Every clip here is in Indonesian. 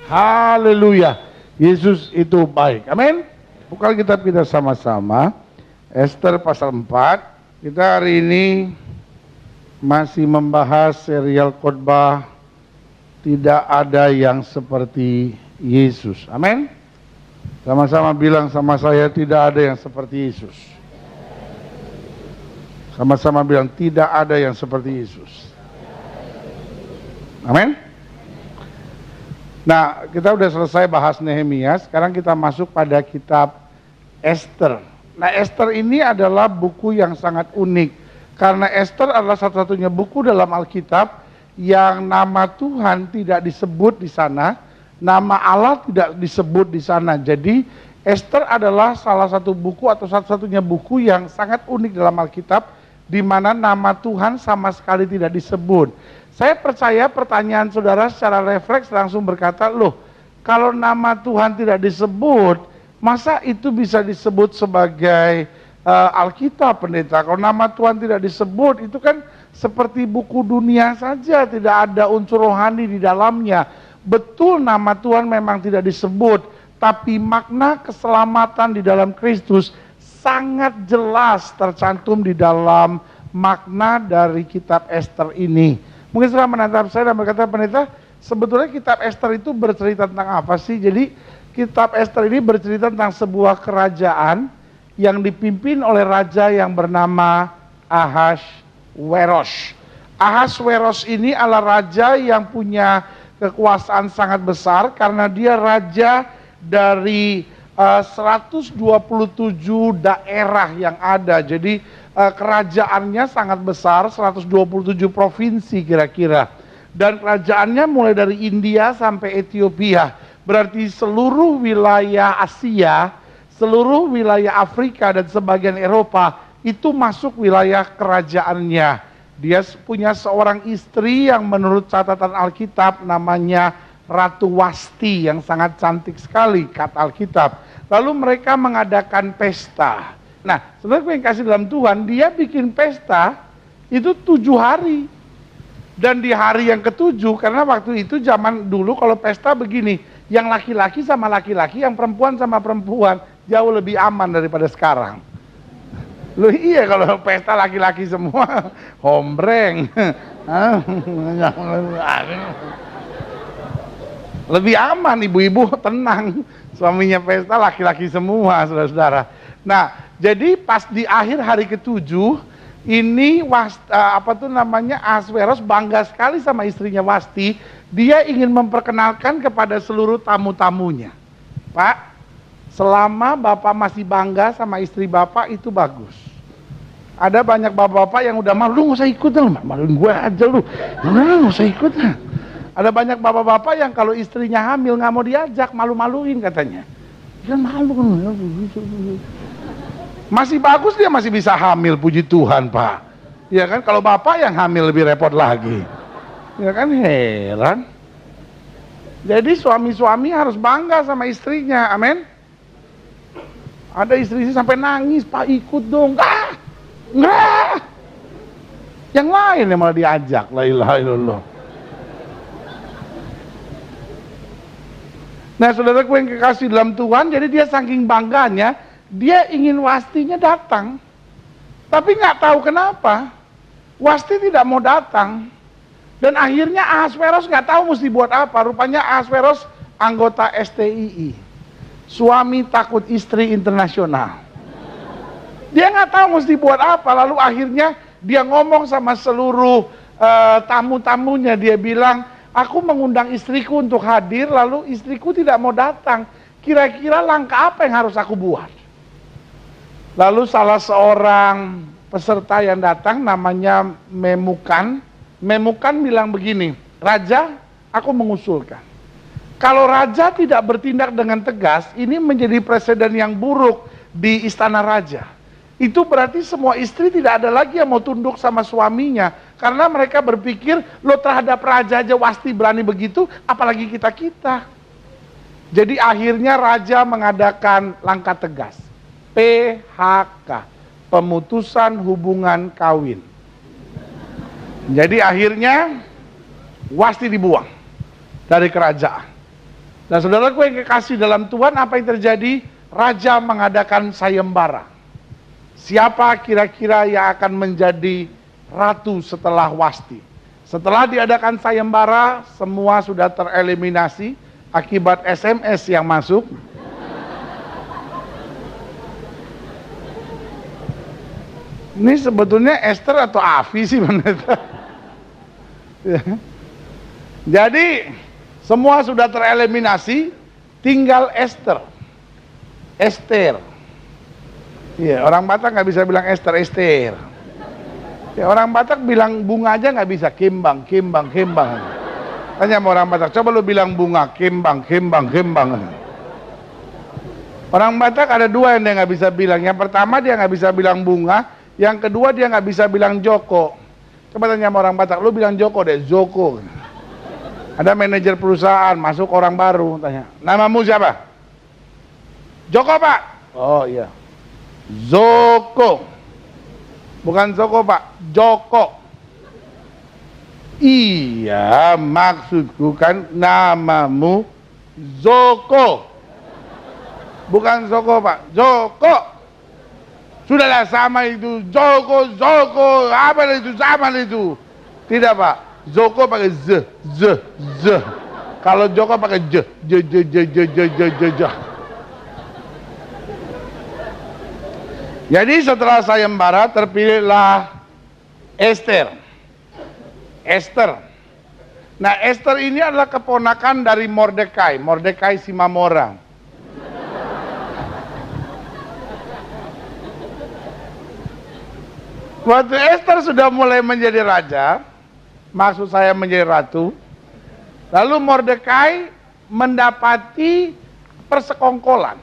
Haleluya. Yesus itu baik. Amin. Buka kitab kita sama-sama. Ester pasal 4. Kita hari ini masih membahas serial khotbah tidak ada yang seperti Yesus. Amin. Sama-sama bilang sama saya, tidak ada yang seperti Yesus. Sama-sama bilang, tidak ada yang seperti Yesus. Amin. Nah, kita udah selesai bahas Nehemia. Sekarang kita masuk pada kitab Ester. Nah, Ester ini adalah buku yang sangat unik. Karena Ester adalah satu-satunya buku dalam Alkitab yang nama Tuhan tidak disebut di sana, nama Allah tidak disebut di sana. Jadi Ester adalah salah satu buku atau satu-satunya buku yang sangat unik dalam Alkitab, di mana nama Tuhan sama sekali tidak disebut. Saya percaya pertanyaan saudara secara refleks langsung berkata, loh, kalau nama Tuhan tidak disebut, masa itu bisa disebut sebagai Alkitab, pendeta? Kalau nama Tuhan tidak disebut, itu kan seperti buku dunia saja, tidak ada unsur rohani di dalamnya. Betul, nama Tuhan memang tidak disebut, tapi makna keselamatan di dalam Kristus sangat jelas tercantum di dalam makna dari kitab Ester ini. Mungkin setelah menatap saya dan berkata, pendeta, sebetulnya kitab Ester itu bercerita tentang apa sih? Jadi kitab Ester ini bercerita tentang sebuah kerajaan yang dipimpin oleh raja yang bernama Ahasweros. Ahasweros ini adalah raja yang punya kekuasaan sangat besar karena dia raja dari 127 daerah yang ada. Jadi kerajaannya sangat besar, 127 provinsi kira-kira. Dan kerajaannya mulai dari India sampai Ethiopia. Berarti seluruh wilayah Asia, seluruh wilayah Afrika dan sebagian Eropa itu masuk wilayah kerajaannya. Dia punya seorang istri yang menurut catatan Alkitab namanya Ratu Wasti, yang sangat cantik sekali kata Alkitab. Lalu mereka mengadakan pesta. Nah, saudara yang kasih dalam Tuhan, dia bikin pesta itu 7 hari. Dan di hari yang ke-7, karena waktu itu zaman dulu kalau pesta begini, yang laki-laki sama laki-laki, yang perempuan sama perempuan, jauh lebih aman daripada sekarang. Loh iya, kalau pesta laki-laki semua, hombreng. Lebih aman, ibu-ibu tenang. Suaminya pesta laki-laki semua, saudara-saudara. Nah, jadi pas di akhir hari ke-7, ini Ahasweros bangga sekali sama istrinya Wasti. Dia ingin memperkenalkan kepada seluruh tamu-tamunya. Pak, selama Bapak masih bangga sama istri Bapak, itu bagus. Ada banyak bapak-bapak yang udah malu, lu gak usah ikut dong, maluin gue aja lu. Gak usah ikut. Ada banyak bapak-bapak yang kalau istrinya hamil gak mau diajak, malu-maluin katanya. Kan malu. Masih bagus dia masih bisa hamil, puji Tuhan Pak. Ya kan, kalau bapak yang hamil lebih repot lagi. Ya kan, heran. Jadi suami-suami harus bangga sama istrinya, amin. Ada istrinya sampai nangis, Pak ikut dong. Enggak. Yang lain yang malah diajak, la ilaha illallah. Nah, saudaraku yang kekasih dalam Tuhan, jadi dia saking bangganya, dia ingin Wastinya datang. Tapi nggak tahu kenapa, Wasti tidak mau datang. Dan akhirnya Ahasweros nggak tahu mesti buat apa. Rupanya Ahasweros anggota STII, Suami Takut Istri Internasional. Dia nggak tahu mesti buat apa. Lalu akhirnya dia ngomong sama seluruh tamu-tamunya. Dia bilang, aku mengundang istriku untuk hadir, lalu istriku tidak mau datang. Kira-kira langkah apa yang harus aku buat? Lalu salah seorang peserta yang datang namanya Memukan bilang begini, Raja, aku mengusulkan, kalau Raja tidak bertindak dengan tegas, ini menjadi presiden yang buruk di istana Raja. Itu berarti semua istri tidak ada lagi yang mau tunduk sama suaminya, karena mereka berpikir, lo terhadap Raja aja Wasti berani begitu, apalagi kita-kita. Jadi akhirnya Raja mengadakan langkah tegas, PHK, pemutusan hubungan kawin. Jadi akhirnya Wasti dibuang dari kerajaan. Dan saudaraku yang kekasih dalam Tuhan, apa yang terjadi? Raja mengadakan sayembara. Siapa kira-kira yang akan menjadi ratu setelah Wasti? Setelah diadakan sayembara, semua sudah tereliminasi akibat SMS yang masuk. Ini sebetulnya Esther atau Avi sih benar. Jadi semua sudah tereliminasi, tinggal Esther. Ya, orang Batak nggak bisa bilang Esther. Ya, orang Batak bilang bunga aja nggak bisa, kembang. Tanya sama orang Batak, coba lu bilang bunga, kembang. Orang Batak ada dua yang dia nggak bisa bilang. Yang pertama dia nggak bisa bilang bunga, yang kedua dia nggak bisa bilang Joko. Coba tanya sama orang Batak, lu bilang Joko deh, Joko. Ada manajer perusahaan, masuk orang baru, tanya, namamu siapa? Joko Pak. Oh iya. Zoko. Bukan Zoko Pak, Joko. Iya, maksudku kan namamu Zoko. Bukan Zoko Pak, Joko. Sudahlah sama itu, Joko, apa itu, sama itu. Tidak Pak, Zoko pakai z. Kalau Joko pakai j. Jadi setelah sayembara terpilihlah Esther. Nah, Esther ini adalah keponakan dari Mordekai Simamora. Waktu Esther sudah mulai menjadi raja, maksud saya menjadi ratu, lalu Mordekai mendapati persekongkolan.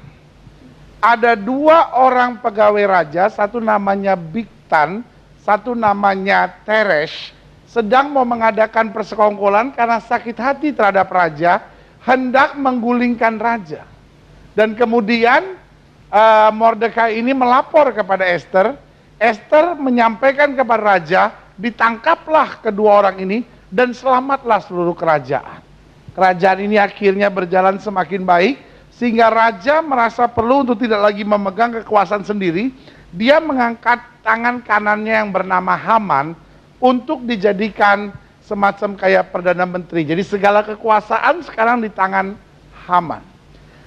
Ada dua orang pegawai raja, satu namanya Bigtan, satu namanya Teresh, sedang mau mengadakan persekongkolan karena sakit hati terhadap raja, hendak menggulingkan raja. Dan kemudian Mordekai ini melapor kepada Esther. Esther menyampaikan kepada raja, ditangkaplah kedua orang ini dan selamatlah seluruh kerajaan. Kerajaan ini akhirnya berjalan semakin baik, sehingga raja merasa perlu untuk tidak lagi memegang kekuasaan sendiri. Dia mengangkat tangan kanannya yang bernama Haman untuk dijadikan semacam kayak perdana menteri. Jadi segala kekuasaan sekarang di tangan Haman.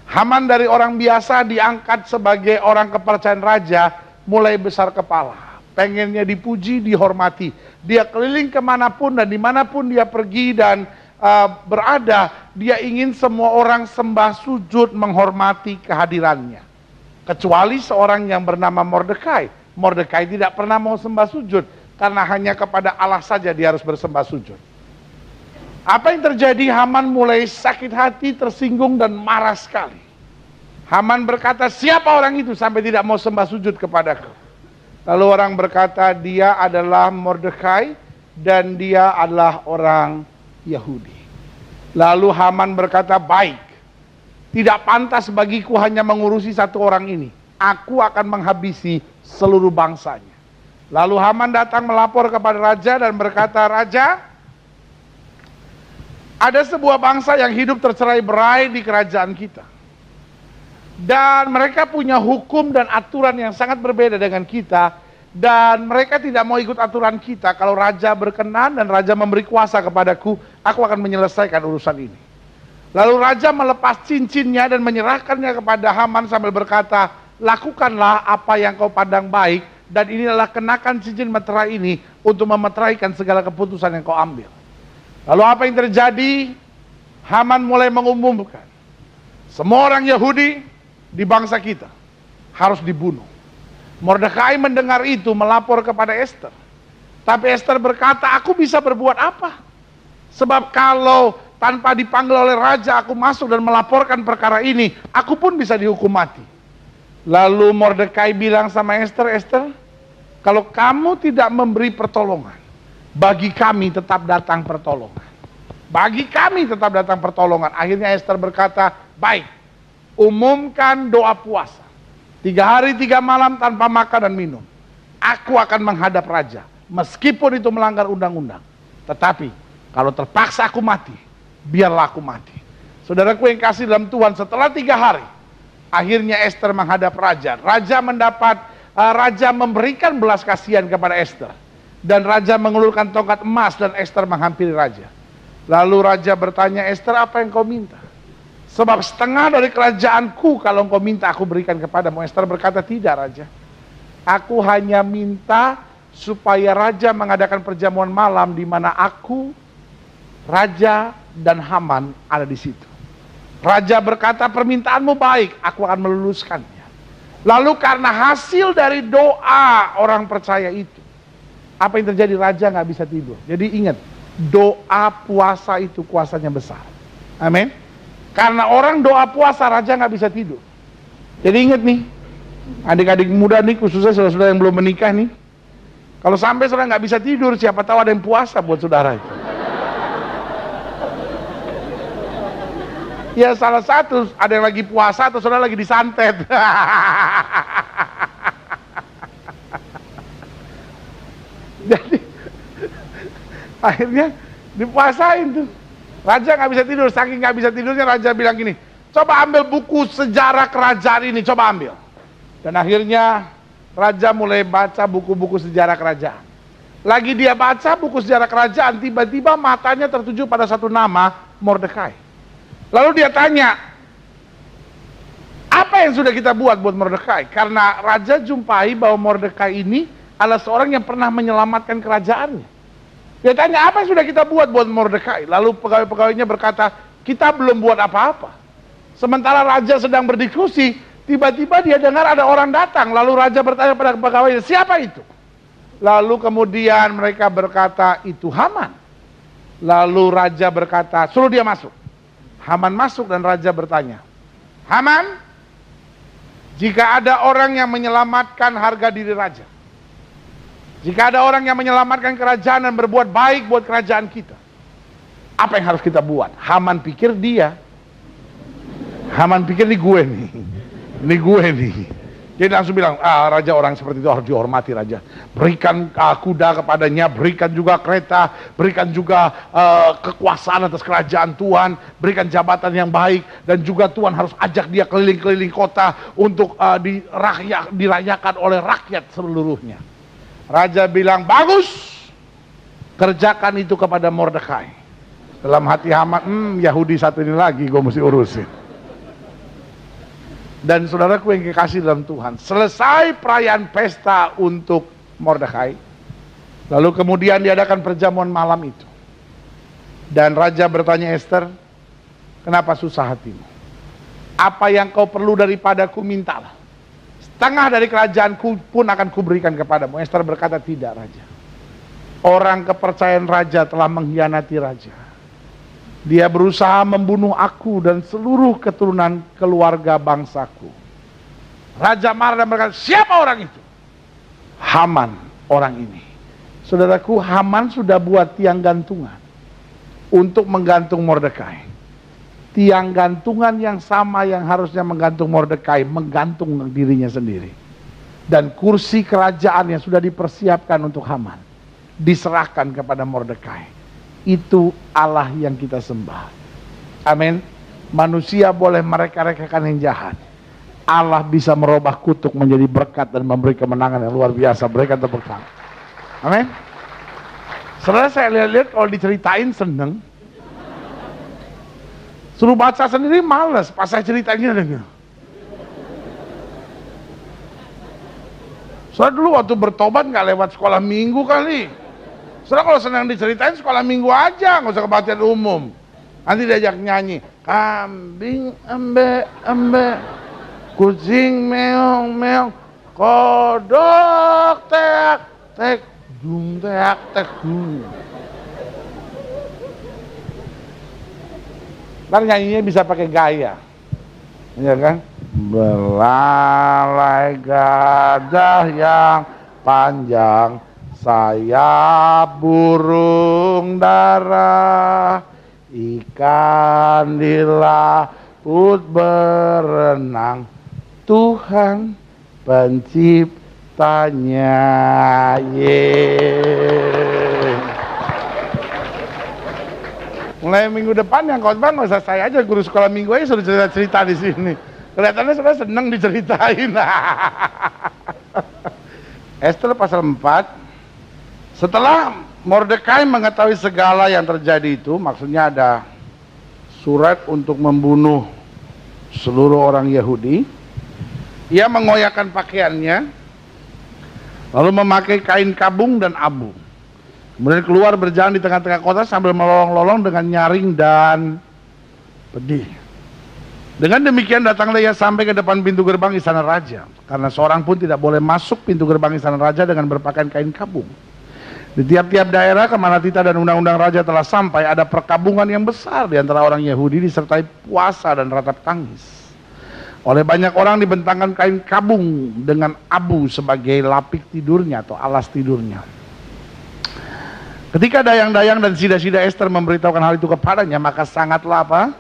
Haman dari orang biasa diangkat sebagai orang kepercayaan raja, mulai besar kepala, pengennya dipuji, dihormati. Dia keliling kemanapun dan dimanapun dia pergi dan berada, dia ingin semua orang sembah sujud menghormati kehadirannya. Kecuali seorang yang bernama Mordekai. Mordekai tidak pernah mau sembah sujud, karena hanya kepada Allah saja dia harus bersembah sujud. Apa yang terjadi? Haman mulai sakit hati, tersinggung dan marah sekali. Haman berkata, siapa orang itu sampai tidak mau sembah sujud kepadaku? Lalu orang berkata, dia adalah Mordekai dan dia adalah orang Yahudi. Lalu Haman berkata, baik, tidak pantas bagiku hanya mengurusi satu orang ini. Aku akan menghabisi seluruh bangsanya. Lalu Haman datang melapor kepada raja dan berkata, raja, ada sebuah bangsa yang hidup tercerai-berai di kerajaan kita. Dan mereka punya hukum dan aturan yang sangat berbeda dengan kita. Dan mereka tidak mau ikut aturan kita. Kalau raja berkenan dan raja memberi kuasa kepadaku, aku akan menyelesaikan urusan ini. Lalu raja melepas cincinnya dan menyerahkannya kepada Haman sambil berkata, lakukanlah apa yang kau pandang baik. Dan inilah kenakan cincin meterai ini untuk memeteraikan segala keputusan yang kau ambil. Lalu apa yang terjadi? Haman mulai mengumumkan, semua orang Yahudi di bangsa kita harus dibunuh. Mordekai mendengar itu melapor kepada Esther. Tapi Esther berkata, aku bisa berbuat apa? Sebab kalau tanpa dipanggil oleh raja aku masuk dan melaporkan perkara ini, aku pun bisa dihukum mati. Lalu Mordekai bilang sama Esther, Esther, kalau kamu tidak memberi pertolongan, bagi kami tetap datang pertolongan. Bagi kami tetap datang pertolongan. Akhirnya Esther berkata, baik, umumkan doa puasa 3 hari 3 malam tanpa makan dan minum. Aku akan menghadap raja, meskipun itu melanggar undang-undang. Tetapi kalau terpaksa aku mati, biarlah aku mati. Saudaraku yang kasih dalam Tuhan, setelah 3 hari, akhirnya Esther menghadap raja. Raja memberikan belas kasihan kepada Esther. Dan raja mengulurkan tongkat emas dan Esther menghampiri raja. Lalu raja bertanya, Esther, apa yang kau minta? Sebab setengah dari kerajaanku kalau kau minta aku berikan kepadamu. Esther berkata, tidak raja. Aku hanya minta supaya raja mengadakan perjamuan malam di mana aku, raja, dan Haman ada di situ. Raja berkata, permintaanmu baik, aku akan meluluskannya. Lalu karena hasil dari doa orang percaya itu, apa yang terjadi? Raja nggak bisa tidur. Jadi ingat, doa puasa itu kuasanya besar. Amin. Karena orang doa puasa, raja nggak bisa tidur. Jadi ingat nih, adik-adik muda nih, khususnya saudara-saudara yang belum menikah nih, kalau sampai saudara nggak bisa tidur, siapa tahu ada yang puasa buat saudara itu. Ya salah satu, ada yang lagi puasa atau saudara lagi disantet. Jadi akhirnya dipuasain tuh. Raja nggak bisa tidur, saking nggak bisa tidurnya raja bilang gini, coba ambil buku sejarah kerajaan ini, coba ambil. Dan akhirnya raja mulai baca buku-buku sejarah kerajaan. Lagi dia baca buku sejarah kerajaan, tiba-tiba matanya tertuju pada satu nama, Mordekai. Lalu dia tanya, apa yang sudah kita buat Mordekai? Karena raja jumpai bahwa Mordekai ini adalah seorang yang pernah menyelamatkan kerajaannya. Dia tanya, apa yang sudah kita buat Mordekai? Lalu pegawai-pegawainya berkata, kita belum buat apa-apa. Sementara raja sedang berdiskusi, tiba-tiba dia dengar ada orang datang. Lalu raja bertanya pada pegawainya, siapa itu? Lalu kemudian mereka berkata, itu Haman. Lalu raja berkata, suruh dia masuk. Haman masuk dan raja bertanya, Haman, jika ada orang yang menyelamatkan harga diri raja, jika ada orang yang menyelamatkan kerajaan dan berbuat baik buat kerajaan kita, apa yang harus kita buat? Haman pikir dia, Haman pikir ini gue nih, ini gue nih. Dia langsung bilang, raja, orang seperti itu harus dihormati raja. Berikan kuda kepadanya, berikan juga kereta, berikan juga kekuasaan atas kerajaan Tuhan, berikan jabatan yang baik, dan juga Tuhan harus ajak dia keliling-keliling kota untuk dirayakan oleh rakyat seluruhnya. Raja bilang, bagus, kerjakan itu kepada Mordekai. Dalam hati Haman, Yahudi satu ini lagi gue mesti urusin. Dan saudaraku yang kekasih dalam Tuhan, selesai perayaan pesta untuk Mordekai, lalu kemudian diadakan perjamuan malam itu. Dan raja bertanya, Esther, kenapa susah hatimu? Apa yang kau perlu daripadaku, mintalah. Setengah dari kerajaanku pun akan kuberikan kepadamu. Esther berkata, tidak raja. Orang kepercayaan raja telah mengkhianati raja. Dia berusaha membunuh aku dan seluruh keturunan keluarga bangsaku. Raja marah dan berkata, siapa orang itu? Haman orang ini. Saudaraku, Haman sudah buat tiang gantungan untuk menggantung Mordekai. Tiang gantungan yang sama yang harusnya menggantung Mordekai, menggantung dirinya sendiri. Dan kursi kerajaan yang sudah dipersiapkan untuk Haman diserahkan kepada Mordekai. Itu Allah yang kita sembah. Amin. Manusia boleh mereka-rekakan yang jahat, Allah bisa merubah kutuk menjadi berkat dan memberi kemenangan yang luar biasa. Berikan tepuk tangan. Amin. Saudara, saya lihat-lihat kalau diceritain seneng, suruh baca sendiri males. Pas saya ceritanya dengar. Saudara, dulu waktu bertobat nggak lewat sekolah minggu kali. Saudara, kalau senang diceritain sekolah minggu aja, nggak usah kebaktian umum. Nanti diajak nyanyi, kambing embe, kucing meong, kodok teak, dung teak, dung. Ntar nyanyinya bisa pakai gaya, ya kan? Belalai gajah yang panjang, sayap burung dara, ikan di laut berenang, Tuhan penciptanya. Mulai minggu depan yang khotbah nggak usah saya aja, guru sekolah minggu aja suruh cerita-cerita di sini. Kelihatannya saudara seneng diceritain. Ester pasal 4. Setelah Mordekai mengetahui segala yang terjadi itu, maksudnya ada surat untuk membunuh seluruh orang Yahudi, ia mengoyakkan pakaiannya, lalu memakai kain kabung dan abu. Kemudian keluar berjalan di tengah-tengah kota sambil melolong-lolong dengan nyaring dan pedih. Dengan demikian datanglah ia sampai ke depan pintu gerbang istana raja, karena seorang pun tidak boleh masuk pintu gerbang istana raja dengan berpakaian kain kabung. Di tiap-tiap daerah kemana titah dan undang-undang raja telah sampai, ada perkabungan yang besar di antara orang Yahudi, disertai puasa dan ratap tangis. Oleh banyak orang dibentangkan kain kabung dengan abu sebagai lapik tidurnya atau alas tidurnya. Ketika dayang-dayang dan sida-sida Ester memberitahukan hal itu kepadanya, maka sangatlah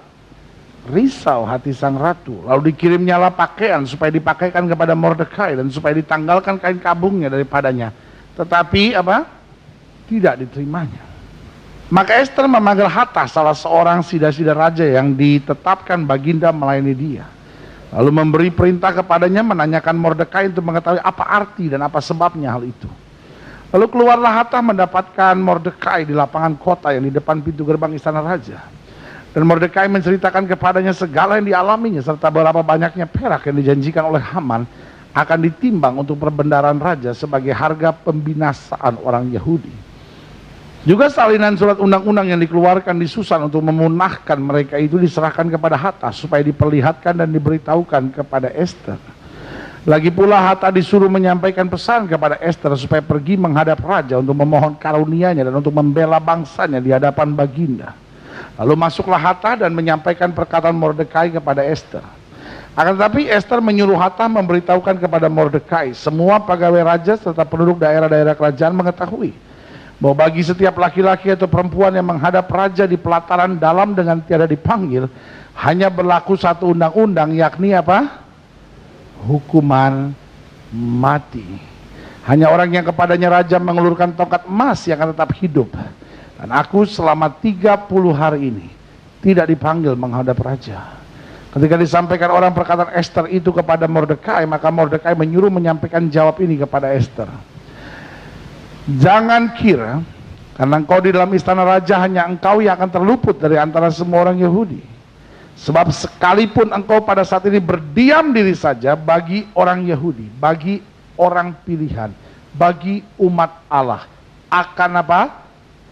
risau hati sang ratu. Lalu dikirimnyalah pakaian supaya dipakaikan kepada Mordekai dan supaya ditanggalkan kain kabungnya daripadanya. Tetapi tidak diterimanya. Maka Ester memanggil Hatas, salah seorang sida-sida raja yang ditetapkan baginda melayani dia. Lalu memberi perintah kepadanya menanyakan Mordekai untuk mengetahui apa arti dan apa sebabnya hal itu. Lalu keluarlah Hatas mendapatkan Mordekai di lapangan kota yang di depan pintu gerbang istana raja. Dan Mordekai menceritakan kepadanya segala yang dialaminya, serta berapa banyaknya perak yang dijanjikan oleh Haman akan ditimbang untuk perbendaharaan raja sebagai harga pembinasaan orang Yahudi. Juga salinan surat undang-undang yang dikeluarkan di Susan untuk memunahkan mereka itu diserahkan kepada Hatas supaya diperlihatkan dan diberitahukan kepada Ester. Lagi pula Hatas disuruh menyampaikan pesan kepada Ester supaya pergi menghadap raja untuk memohon karunia-Nya dan untuk membela bangsanya di hadapan baginda. Lalu masuklah Hatas dan menyampaikan perkataan Mordekai kepada Ester. Akan tetapi Ester menyuruh Hatas memberitahukan kepada Mordekai, semua pegawai raja serta penduduk daerah-daerah kerajaan mengetahui bahwa bagi setiap laki-laki atau perempuan yang menghadap raja di pelataran dalam dengan tiada dipanggil, hanya berlaku satu undang-undang, yakni hukuman mati. Hanya orang yang kepadanya raja mengelurkan tongkat emas yang akan tetap hidup. Dan aku selama 30 hari ini tidak dipanggil menghadap raja. Ketika disampaikan orang perkataan Ester itu kepada Mordekai, maka Mordekai menyuruh menyampaikan jawab ini kepada Ester. Jangan kira karena engkau di dalam istana raja hanya engkau yang akan terluput dari antara semua orang Yahudi. Sebab sekalipun engkau pada saat ini berdiam diri saja bagi orang Yahudi, bagi orang pilihan, bagi umat Allah, akan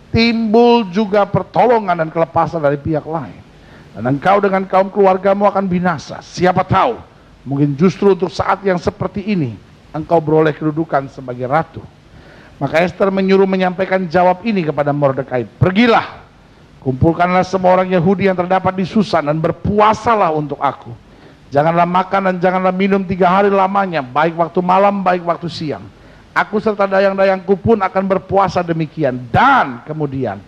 timbul juga pertolongan dan kelepasan dari pihak lain. Dan engkau dengan kaum keluargamu akan binasa. Siapa tahu, mungkin justru untuk saat yang seperti ini, engkau beroleh kedudukan sebagai ratu. Maka Ester menyuruh menyampaikan jawab ini kepada Mordekai. Pergilah, kumpulkanlah semua orang Yahudi yang terdapat di Susan dan berpuasalah untuk aku. Janganlah makan dan janganlah minum 3 hari lamanya, baik waktu malam, baik waktu siang. Aku serta dayang-dayangku pun akan berpuasa demikian. Dan kemudian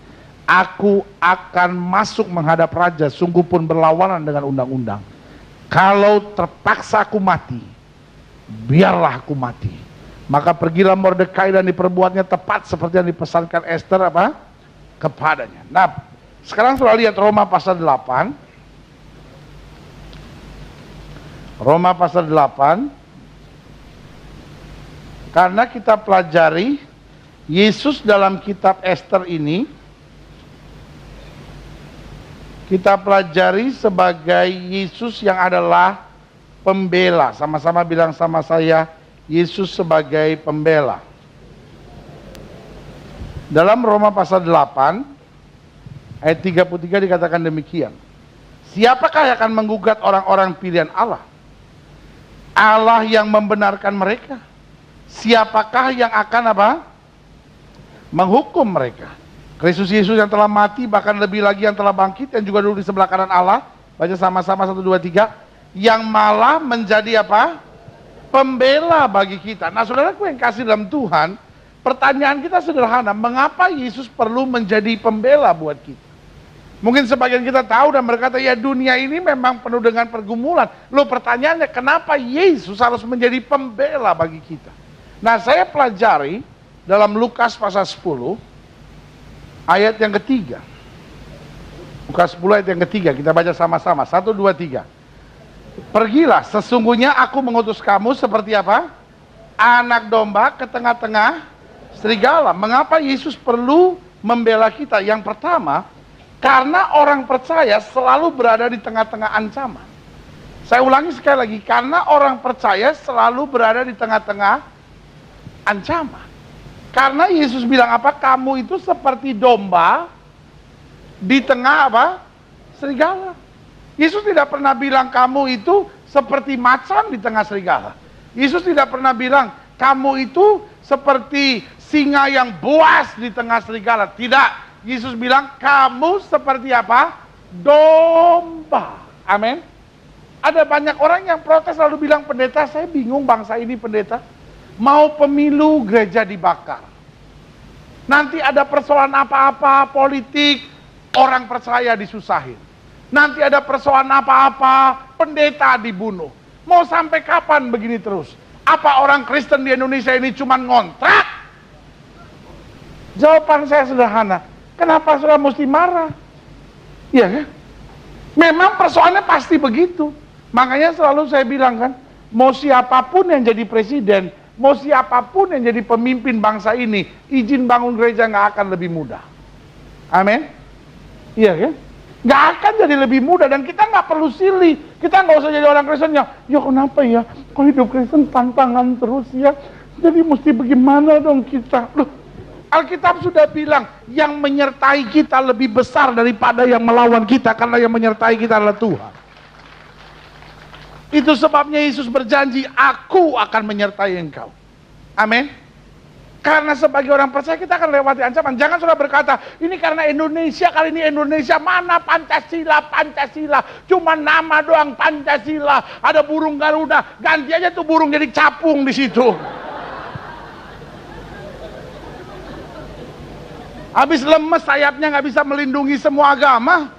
aku akan masuk menghadap raja, sungguh pun berlawanan dengan undang-undang. Kalau terpaksa aku mati, biarlah aku mati. Maka pergilah Mordekai dan diperbuatnya tepat seperti yang dipesankan Ester kepadanya. Nah, sekarang sudah lihat Roma pasal 8. Roma pasal 8. Karena kita pelajari Yesus dalam kitab Ester ini, kita pelajari sebagai Yesus yang adalah pembela. Sama-sama bilang sama saya, Yesus sebagai pembela. Dalam Roma pasal 8 ayat 33 dikatakan demikian. Siapakah yang akan menggugat orang-orang pilihan Allah? Allah yang membenarkan mereka. Siapakah yang akan menghukum mereka? Kristus Yesus yang telah mati, bahkan lebih lagi yang telah bangkit, yang juga duduk di sebelah kanan Allah. Baca sama-sama 1, 2, 3. Yang malah menjadi pembela bagi kita. Nah, saudaraku yang kasih dalam Tuhan, pertanyaan kita sederhana, mengapa Yesus perlu menjadi pembela buat kita? Mungkin sebagian kita tahu dan berkata, ya dunia ini memang penuh dengan pergumulan. Loh, pertanyaannya, kenapa Yesus harus menjadi pembela bagi kita? Nah, saya pelajari dalam Lukas pasal 10, ayat yang ketiga. Lukas 10 ayat yang ketiga, kita baca sama-sama. 1, 2, 3. Pergilah, sesungguhnya aku mengutus kamu seperti apa? Anak domba ke tengah-tengah serigala. Mengapa Yesus perlu membela kita? Yang pertama, karena orang percaya selalu berada di tengah-tengah ancaman. Saya ulangi sekali lagi, karena orang percaya selalu berada di tengah-tengah ancaman. Karena Yesus bilang apa? Kamu itu seperti domba di tengah apa? Serigala. Yesus tidak pernah bilang kamu itu seperti macan di tengah serigala. Yesus tidak pernah bilang kamu itu seperti singa yang buas di tengah serigala. Tidak. Yesus bilang kamu seperti apa? Domba. Amin. Ada banyak orang yang protes lalu bilang, pendeta, saya bingung bangsa ini pendeta. Mau pemilu gereja dibakar. Nanti ada persoalan apa-apa politik, orang percaya disusahin. Nanti ada persoalan apa-apa, pendeta dibunuh. Mau sampai kapan begini terus? Apa orang Kristen di Indonesia ini cuma ngontrak? Jawaban saya sederhana. Kenapa saudara mesti marah? Iya kan? Memang persoalannya pasti begitu. Makanya selalu saya bilang kan, mau siapapun yang jadi presiden, mau siapapun yang jadi pemimpin bangsa ini, izin bangun gereja nggak akan lebih mudah. Amin. Iya kan? Nggak akan jadi lebih mudah, dan kita nggak perlu silih. Kita nggak usah jadi orang Kristen yang, ya kenapa ya, kalau hidup Kristen tantangan terus ya, jadi mesti bagaimana dong kita. Loh, Alkitab sudah bilang, yang menyertai kita lebih besar daripada yang melawan kita, karena yang menyertai kita adalah Tuhan. Itu sebabnya Yesus berjanji, aku akan menyertai engkau. Amin. Karena sebagai orang percaya kita akan lewati ancaman. Jangan saudara berkata, ini karena Indonesia, kali ini Indonesia, mana Pancasila, Pancasila. Cuma nama doang Pancasila. Ada burung Garuda, ganti aja tuh burung jadi capung di situ. Habis lemes sayapnya nggak bisa melindungi semua agama,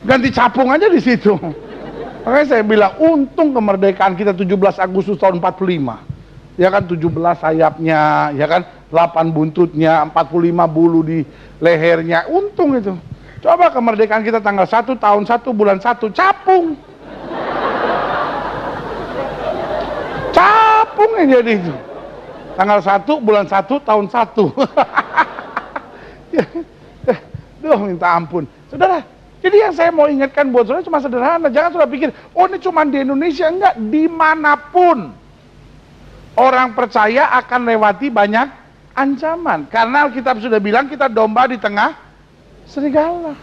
ganti capung aja di situ. Makanya saya bilang, untung kemerdekaan kita 17 Agustus tahun 45. Ya kan, 17 sayapnya, ya kan, 8 buntutnya, 45 bulu di lehernya. Untung itu. Coba kemerdekaan kita tanggal 1 tahun 1 bulan 1, capung. Capung yang jadi itu. Tanggal 1 bulan 1 tahun 1. Duh, minta ampun. Saudara, jadi yang saya mau ingatkan buat saudara cuma sederhana. Jangan saudara pikir, oh ini cuma di Indonesia. Enggak, dimanapun orang percaya akan lewati banyak ancaman. Karena Alkitab sudah bilang kita domba di tengah serigala.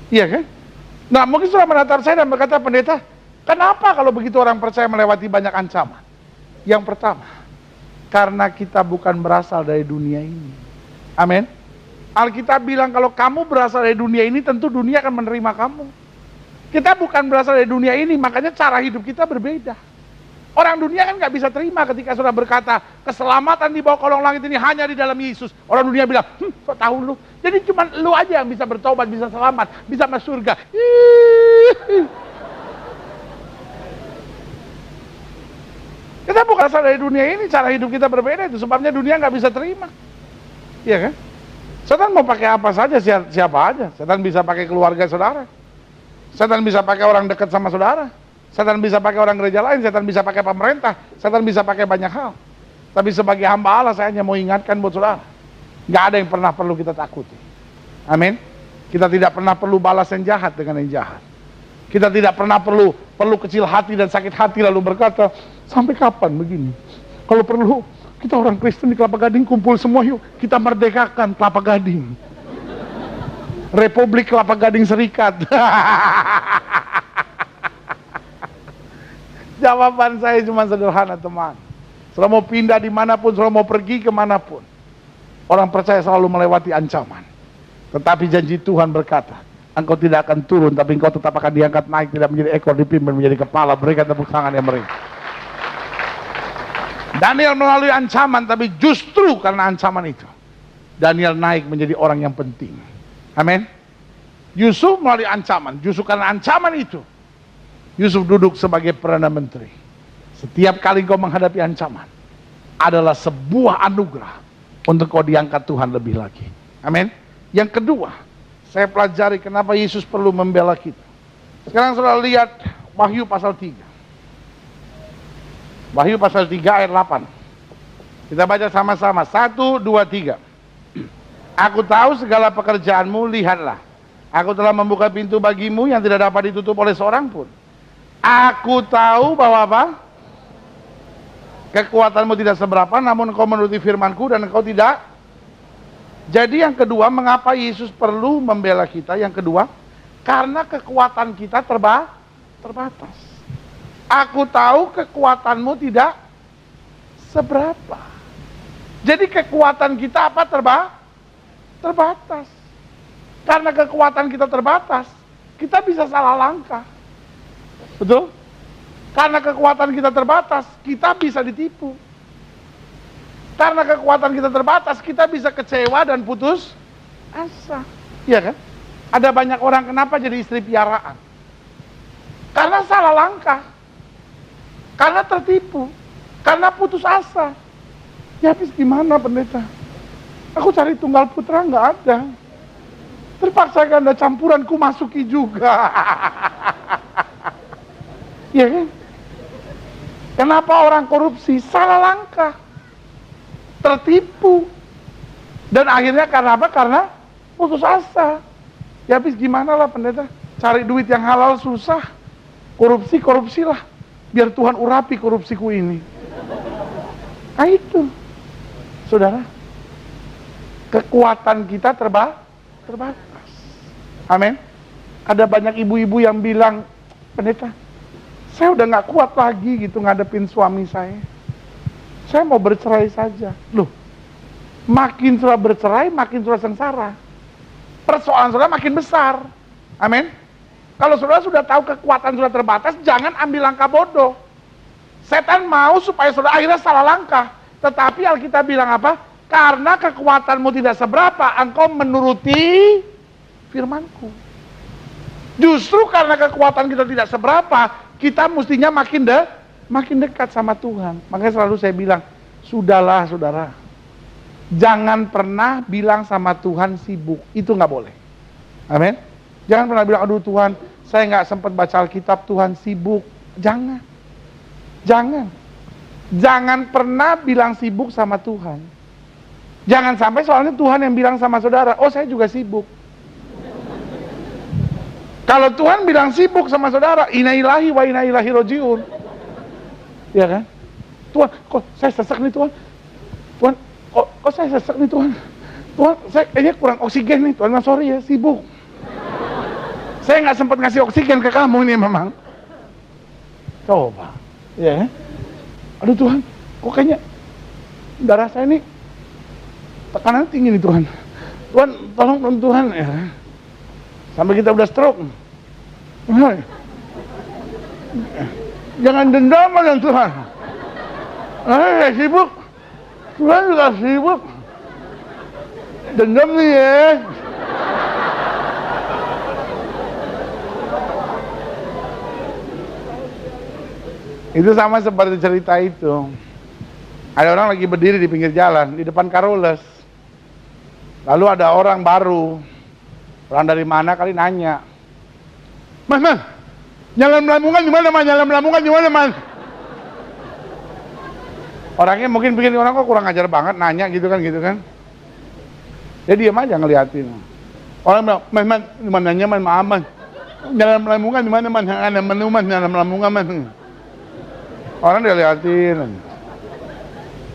Iya kan? Nah, mungkin saudara menatap saya dan berkata, pendeta, kenapa kalau begitu orang percaya melewati banyak ancaman? Yang pertama, karena kita bukan berasal dari dunia ini. Amin. Alkitab bilang kalau kamu berasal dari dunia ini, tentu dunia akan menerima kamu. Kita bukan berasal dari dunia ini, makanya cara hidup kita berbeda. Orang dunia kan nggak bisa terima ketika saudara berkata, keselamatan di bawah kolong langit ini hanya di dalam Yesus. Orang dunia bilang, kok tahu lu? Jadi cuma lu aja yang bisa bertobat, bisa selamat, bisa masuk surga. Kita bukan berasal dari dunia ini, cara hidup kita berbeda, itu sebabnya dunia nggak bisa terima. Iya kan? Setan mau pakai apa saja, siapa aja. Setan bisa pakai keluarga saudara. Setan bisa pakai orang dekat sama saudara. Setan bisa pakai orang gereja lain. Setan bisa pakai pemerintah. Setan bisa pakai banyak hal. Tapi sebagai hamba Allah, saya hanya mau ingatkan buat saudara, gak ada yang pernah perlu kita takuti. Amin. Kita tidak pernah perlu balas yang jahat dengan yang jahat. Kita tidak pernah perlu kecil hati dan sakit hati lalu berkata, sampai kapan begini? Kalau perlu, kita orang Kristen di Kelapa Gading kumpul semua yuk, kita merdekakan Kelapa Gading. Republik Kelapa Gading Serikat. Jawaban saya cuma sederhana, teman. Saudara mau pindah dimanapun, saudara mau pergi kemanapun, orang percaya selalu melewati ancaman. Tetapi janji Tuhan berkata, engkau tidak akan turun, tapi engkau tetap akan diangkat naik, tidak menjadi ekor, dipimpin menjadi kepala. Berikan tepuk tangan yang meriah. Daniel melalui ancaman, tapi justru karena ancaman itu, Daniel naik menjadi orang yang penting. Amin. Yusuf melalui ancaman, justru karena ancaman itu, Yusuf duduk sebagai Perdana Menteri. Setiap kali kau menghadapi ancaman, adalah sebuah anugerah untuk kau diangkat Tuhan lebih lagi. Amin. Yang kedua, saya pelajari kenapa Yesus perlu membela kita. Sekarang saudara lihat Wahyu pasal 3. Wahyu pasal 3 ayat 8. Kita baca sama-sama. 1, 2, 3. Aku tahu segala pekerjaanmu, lihatlah. Aku telah membuka pintu bagimu yang tidak dapat ditutup oleh seorang pun. Aku tahu bahwa apa? Kekuatanmu tidak seberapa, namun engkau menuruti firmanku dan engkau tidak. Jadi yang kedua, mengapa Yesus perlu membela kita? Yang kedua, karena kekuatan kita terbatas. Aku tahu kekuatanmu tidak seberapa. Jadi kekuatan kita apa? Terbatas. Karena kekuatan kita terbatas, kita bisa salah langkah. Betul? Karena kekuatan kita terbatas, kita bisa ditipu. Karena kekuatan kita terbatas, kita bisa kecewa dan putus asa. Iya kan? Ada banyak orang kenapa jadi istri piaraan? Karena salah langkah. Karena tertipu. Karena putus asa. Ya habis gimana pendeta? Aku cari tunggal putra nggak ada. Terpaksa ganda campuranku masuki juga. Iya kan? Kenapa orang korupsi? Salah langkah. Tertipu. Dan akhirnya karena apa? Karena putus asa. Ya habis gimana lah pendeta? Cari duit yang halal susah. Korupsilah. Biar Tuhan urapi korupsiku ini. Nah itu. Saudara. Kekuatan kita terbatas. Amin. Ada banyak ibu-ibu yang bilang, pendeta, saya udah gak kuat lagi gitu ngadepin suami saya. Saya mau bercerai saja. Loh, makin saudara bercerai, makin saudara sengsara. Persoalan saudara makin besar. Amin. Kalau saudara sudah tahu kekuatan saudara terbatas, jangan ambil langkah bodoh. Setan mau supaya saudara akhirnya salah langkah. Tetapi Alkitab bilang apa? Karena kekuatanmu tidak seberapa, engkau menuruti firmanku. Justru karena kekuatan kita tidak seberapa, kita mestinya makin dekat sama Tuhan. Makanya selalu saya bilang, sudahlah saudara, jangan pernah bilang sama Tuhan sibuk, itu nggak boleh. Amin. Jangan pernah bilang, aduh Tuhan, saya nggak sempat baca Alkitab, Tuhan sibuk. Jangan pernah bilang sibuk sama Tuhan. Jangan sampai soalnya Tuhan yang bilang sama saudara, oh saya juga sibuk. Kalau Tuhan bilang sibuk sama saudara, inna ilahi wa inna ilahi rojiun. Ya kan? Tuhan, kok saya sesek nih Tuhan? Tuhan, kok saya sesek nih Tuhan? Tuhan, saya kayaknya kurang oksigen nih Tuhan, sorry ya, sibuk. Saya nggak sempat ngasih oksigen ke kamu nih memang. Coba, ya kan? Aduh Tuhan, kok kayaknya darah saya ini tekanan tinggi nih Tuhan. Tuhan, tolong dong Tuhan ya. Sampai kita udah stroke. Jangan dendam dengan Tuhan. Sibuk. Tuhan juga sibuk. Dendam nih ya. Itu sama seperti cerita itu. Ada orang lagi berdiri di pinggir jalan, di depan Carolus. Lalu ada orang baru. Orang dari mana kali nanya. Mas, jalan Lamongan gimana mas? Jalan Lamongan gimana mas? Orangnya mungkin pikir orang kok kurang ajar banget nanya gitu kan. Dia diam aja ngeliatin. Orang bilang, mas, gimana nanya mas, maaf mas. Jalan Lamongan gimana mas? Ada menu mas, jalan Lamongan mas. Orang dia liatin.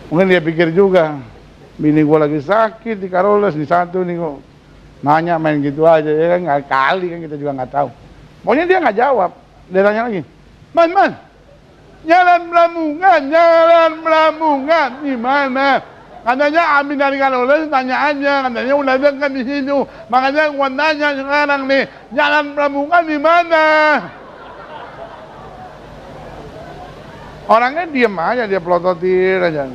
Mungkin dia pikir juga, bini gua lagi sakit di Carolus, di satu nih kok. Nanya main gitu aja, ya kan nggak kali kan kita juga nggak tahu. Pokoknya dia nggak jawab. Dia tanya lagi, man, jalan Lamongan di mana? Katanya Amin dari Carolus tanya aja, katanya udah dekat di situ. Makanya gua nanya sekarang nih, jalan Lamongan di mana? Orangnya diem aja, dia pelototin aja.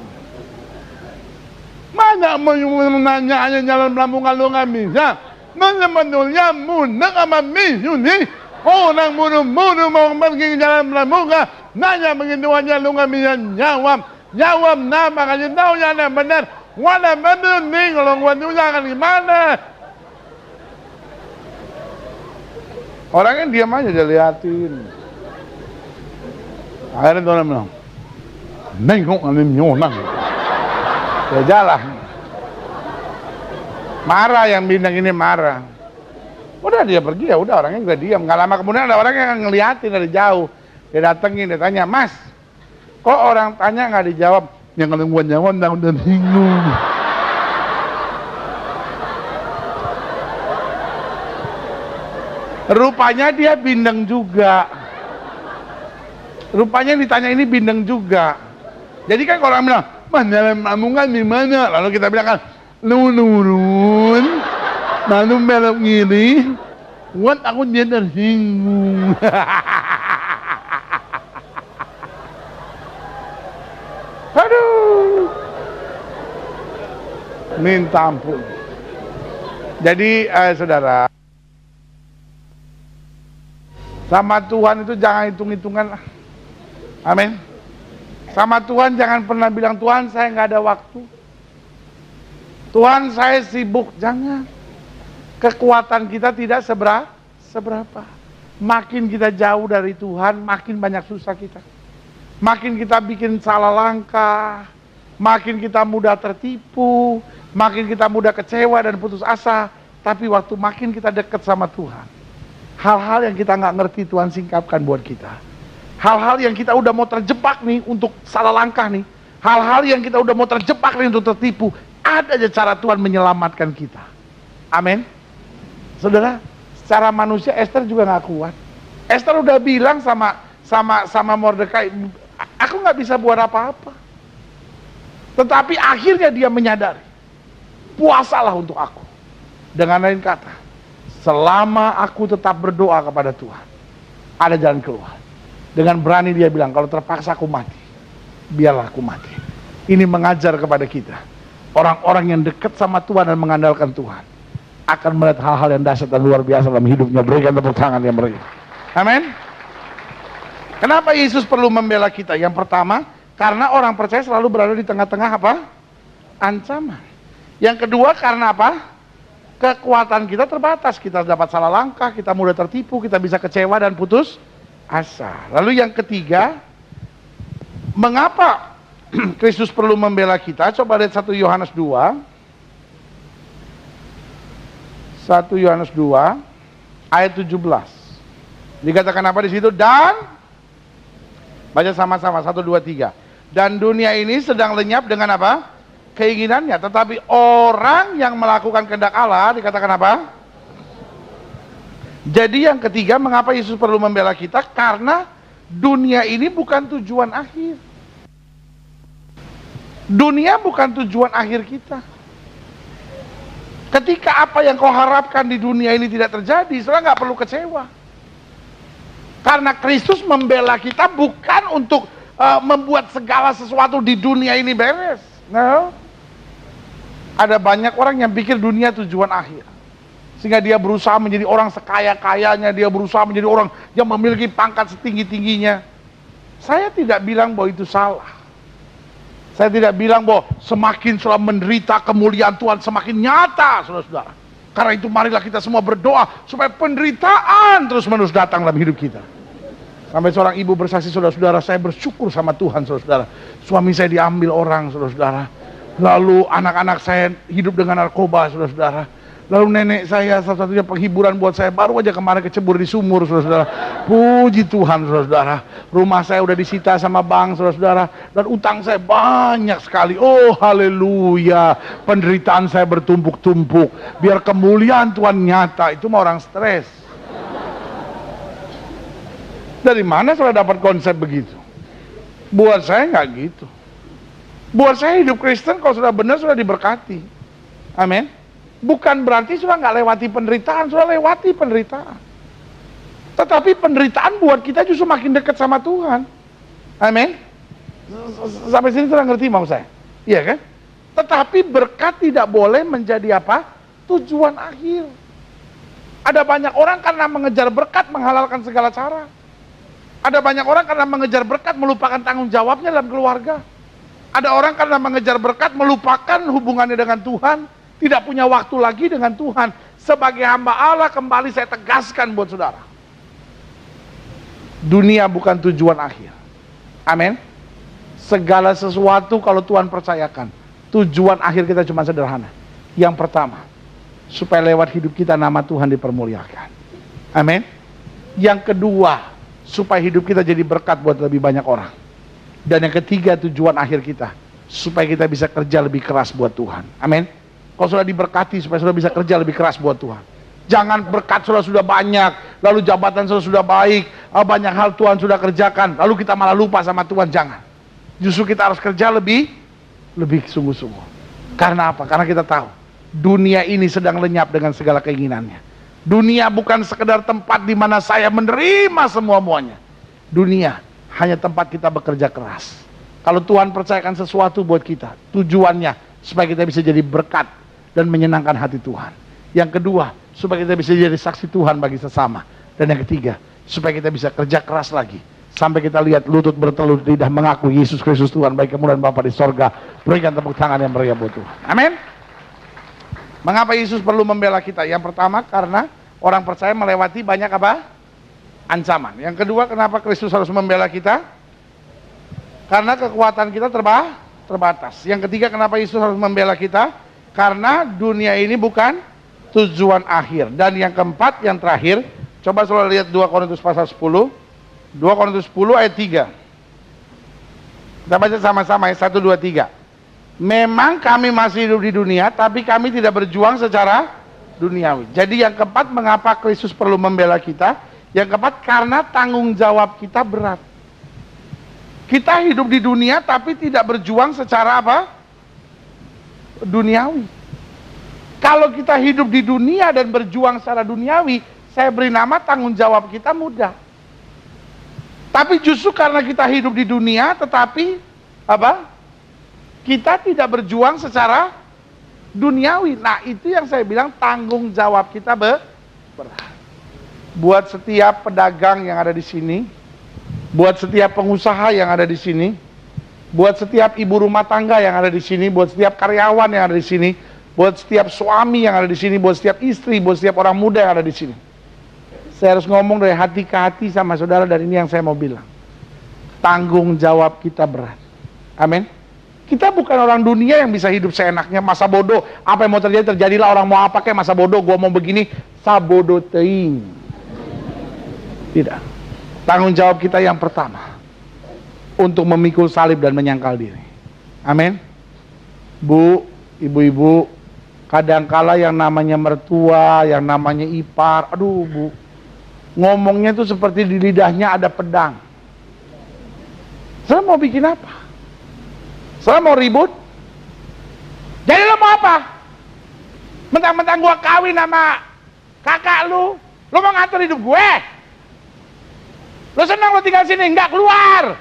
Mana mau nanya aja jalan Lamongan lu nggak bisa? Sebetulnya mudah sama misu nih. Orang buru-buru mau pergi ke jalan Lamongan, nanya begitu aja lu nggak bisa jawab. Jawab nama kasih tahu yang benar. Wadah bener nih kalau gua tunjukkan gimana? Orangnya diam aja, dia liatin. Akhirnya Tuhan bilang, nengok alim nyonang. Ya jalan. Marah yang bintang ini marah. Udah dia pergi, ya udah, orangnya juga diam. Nggak lama kemudian ada orang yang ngeliatin dari jauh. Dia datengin, dia tanya, Mas, kok orang tanya nggak dijawab? Yang kalau gua jawab udah bingung. Rupanya dia bindeng juga. Rupanya ditanya ini bindeng juga. Jadi kan kalau orang bilang, mana lamungan di mana? Lalu kita bilang kan, nurun, lalu belok kiri. Buat aku dia tersinggung. Aduh, minta ampun. Jadi saudara, sama Tuhan itu jangan hitung-hitungan lah. Amin. Sama Tuhan jangan pernah bilang, Tuhan saya nggak ada waktu, Tuhan saya sibuk. Jangan. Kekuatan kita tidak seberapa. Makin kita jauh dari Tuhan, makin banyak susah kita. Makin kita bikin salah langkah, makin kita mudah tertipu, makin kita mudah kecewa dan putus asa. Tapi waktu makin kita dekat sama Tuhan, hal-hal yang kita nggak ngerti Tuhan singkapkan buat kita. Hal-hal yang kita udah mau terjebak nih untuk salah langkah nih, hal-hal yang kita udah mau terjebak nih untuk tertipu, ada aja cara Tuhan menyelamatkan kita. Amin. Saudara, secara manusia Esther juga nggak kuat. Esther udah bilang sama Mordekai, aku nggak bisa buat apa-apa. Tetapi akhirnya dia menyadari, puasalah untuk aku. Dengan lain kata, selama aku tetap berdoa kepada Tuhan, ada jalan keluar. Dengan berani dia bilang, kalau terpaksa aku mati, biarlah aku mati. Ini mengajar kepada kita, orang-orang yang dekat sama Tuhan dan mengandalkan Tuhan akan melihat hal-hal yang dahsyat dan luar biasa dalam hidupnya. Berikan tepuk tangan yang meriah. Amin. Kenapa Yesus perlu membela kita? Yang pertama, karena orang percaya selalu berada di tengah-tengah apa? Ancaman. Yang kedua, karena apa? Kekuatan kita terbatas. Kita dapat salah langkah, kita mudah tertipu, kita bisa kecewa dan putus asa. Lalu yang ketiga, mengapa Kristus perlu membela kita? Coba lihat 1 Yohanes 2. 1 Yohanes 2 ayat 17. Dikatakan apa di situ? Dan baca sama-sama 1 2 3. Dan dunia ini sedang lenyap dengan apa? Keinginannya, tetapi orang yang melakukan kehendak Allah dikatakan apa? Jadi yang ketiga, mengapa Yesus perlu membela kita? Karena dunia ini bukan tujuan akhir. Dunia bukan tujuan akhir kita. Ketika apa yang kau harapkan di dunia ini tidak terjadi, saudara nggak perlu kecewa. Karena Kristus membela kita bukan untuk membuat segala sesuatu di dunia ini beres. No. Ada banyak orang yang pikir dunia tujuan akhir, sehingga dia berusaha menjadi orang sekaya-kayanya, dia berusaha menjadi orang yang memiliki pangkat setinggi-tingginya. Saya tidak bilang bahwa itu salah. Saya tidak bilang bahwa semakin saudara menderita, kemuliaan Tuhan semakin nyata, saudara-saudara. Karena itu marilah kita semua berdoa supaya penderitaan terus-menerus datang dalam hidup kita. Sampai seorang ibu bersaksi, saudara-saudara, saya bersyukur sama Tuhan, saudara-saudara. Suami saya diambil orang, saudara-saudara. Lalu anak-anak saya hidup dengan narkoba, saudara-saudara. Lalu nenek saya satu-satunya penghiburan buat saya, baru aja kemarin kecebur di sumur, saudara-saudara. Puji Tuhan, saudara-saudara. Rumah saya udah disita sama bank, saudara-saudara. Dan utang saya banyak sekali. Oh haleluya. Penderitaan saya bertumpuk-tumpuk. Biar kemuliaan Tuhan nyata. Itu mah orang stres. Dari mana saudara dapat konsep begitu? Buat saya nggak gitu. Buat saya hidup Kristen kalau sudah benar sudah diberkati. Amin. Bukan berarti sudah nggak lewati penderitaan, sudah lewati penderitaan. Tetapi penderitaan buat kita justru makin dekat sama Tuhan. Amin. Sampai sini sudah ngerti mau saya? Iya kan? Tetapi berkat tidak boleh menjadi apa? Tujuan akhir. Ada banyak orang karena mengejar berkat menghalalkan segala cara. Ada banyak orang karena mengejar berkat melupakan tanggung jawabnya dalam keluarga. Ada orang karena mengejar berkat melupakan hubungannya dengan Tuhan. Tidak punya waktu lagi dengan Tuhan. Sebagai hamba Allah, kembali saya tegaskan buat saudara, Dunia bukan tujuan akhir. Amin. Segala sesuatu kalau Tuhan percayakan, tujuan akhir kita cuma sederhana. Yang pertama, supaya lewat hidup kita nama Tuhan dipermuliakan. Amin. Yang kedua, supaya hidup kita jadi berkat buat lebih banyak orang. Dan yang ketiga, tujuan akhir kita, supaya kita bisa kerja lebih keras buat Tuhan. Amin. Kalau sudah diberkati, supaya sudah bisa kerja lebih keras buat Tuhan. Jangan berkat sudah banyak, lalu jabatan sudah baik, banyak hal Tuhan sudah kerjakan, lalu kita malah lupa sama Tuhan. Jangan. Justru kita harus kerja lebih sungguh-sungguh. Karena apa? Karena kita tahu dunia ini sedang lenyap dengan segala keinginannya. Dunia bukan sekedar tempat di mana saya menerima semua-muanya. Dunia hanya tempat kita bekerja keras. Kalau Tuhan percayakan sesuatu buat kita, tujuannya supaya kita bisa jadi berkat dan menyenangkan hati Tuhan. Yang kedua, supaya kita bisa jadi saksi Tuhan bagi sesama. Dan yang ketiga, supaya kita bisa kerja keras lagi sampai kita lihat lutut bertelur lidah mengaku Yesus Kristus Tuhan, bagi kemuliaan Bapa di sorga. Berikan tepuk tangan yang meriah buat Tuhan. Amin. Mengapa Yesus perlu membela kita? Yang pertama, karena orang percaya melewati banyak apa? Ancaman. Yang kedua, kenapa Kristus harus membela kita? Karena kekuatan kita terbatas. Yang ketiga, kenapa Yesus harus membela kita? Karena dunia ini bukan tujuan akhir. Dan yang keempat, yang terakhir, coba selalu lihat 2 Korintus pasal 10. 2 Korintus 10 ayat 3. Kita baca sama-sama ya, 1, 2, 3. Memang kami masih hidup di dunia, tapi kami tidak berjuang secara duniawi. Jadi yang keempat, mengapa Kristus perlu membela kita? Yang keempat, karena tanggung jawab kita berat. Kita hidup di dunia tapi tidak berjuang secara apa? Duniawi. Kalau kita hidup di dunia dan berjuang secara duniawi, saya beri nama tanggung jawab kita mudah. Tapi justru karena kita hidup di dunia, tetapi apa? Kita tidak berjuang secara duniawi. Nah, itu yang saya bilang tanggung jawab kita berat. Buat setiap pedagang yang ada di sini, buat setiap pengusaha yang ada di sini, buat setiap ibu rumah tangga yang ada di sini, buat setiap karyawan yang ada di sini, buat setiap suami yang ada di sini, buat setiap istri, buat setiap orang muda yang ada di sini. Saya harus ngomong dari hati ke hati sama saudara, dan ini yang saya mau bilang. Tanggung jawab kita berat. Amin. Kita bukan orang dunia yang bisa hidup seenaknya, masa bodoh, apa yang mau terjadi, terjadilah, orang mau apa kayak masa bodoh, gua mau begini, sabodo teing. Tidak. Tanggung jawab kita yang pertama, untuk memikul salib dan menyangkal diri. Amin. Bu, ibu-ibu, kadangkala yang namanya mertua, yang namanya ipar, aduh bu, ngomongnya tuh seperti di lidahnya ada pedang. Saya mau bikin apa? Saya mau ribut? Jadi lo mau apa? Mentang-mentang gua kawin sama kakak lu mau ngatur hidup gue? Lo senang lo tinggal sini, nggak keluar?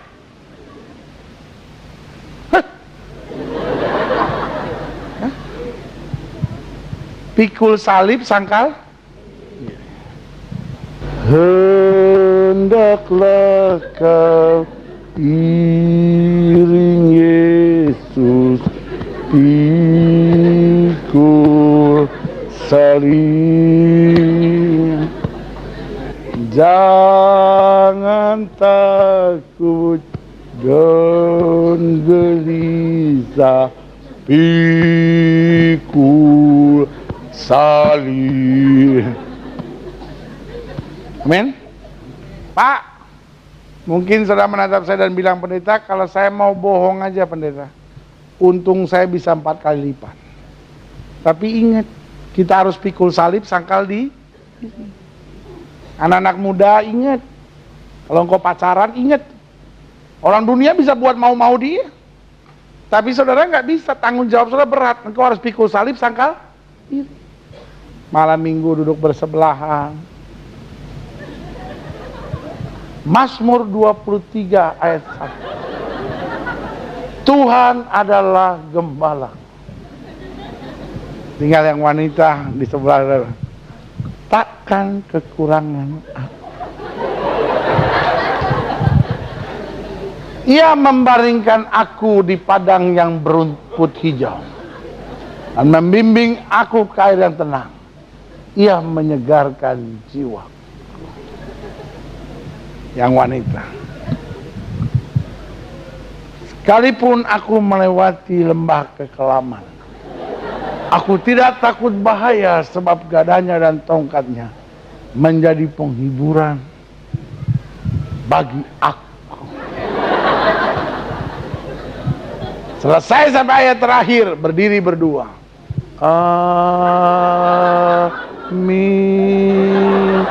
Pikul salib sangkal? Hendaklah kau iring Yesus pikul salib. Jangan takut dan gelisah, pikul salib. Amin. Pak, mungkin saudara menatap saya dan bilang, pendeta, kalau saya mau bohong aja pendeta, untung saya bisa 4 kali lipat. Tapi ingat, kita harus pikul salib sangkal di. Anak-anak muda ingat, kalau engkau pacaran ingat, orang dunia bisa buat mau-mau dia, tapi saudara nggak bisa, tanggung jawab saudara berat, engkau harus pikul salib sangkal diri. Malam minggu duduk bersebelahan. Mazmur 23 ayat 1. Tuhan adalah gembala. Tinggal yang wanita di sebelah, takkan kekurangan aku. Ia membaringkan aku di padang yang berumput hijau dan membimbing aku ke air yang tenang. Ia menyegarkan jiwa. Yang wanita. Sekalipun aku melewati lembah kekelaman, aku tidak takut bahaya, sebab gadanya dan tongkatnya menjadi penghiburan bagi aku. Selesai sampai ayat terakhir, berdiri berdua. Amin.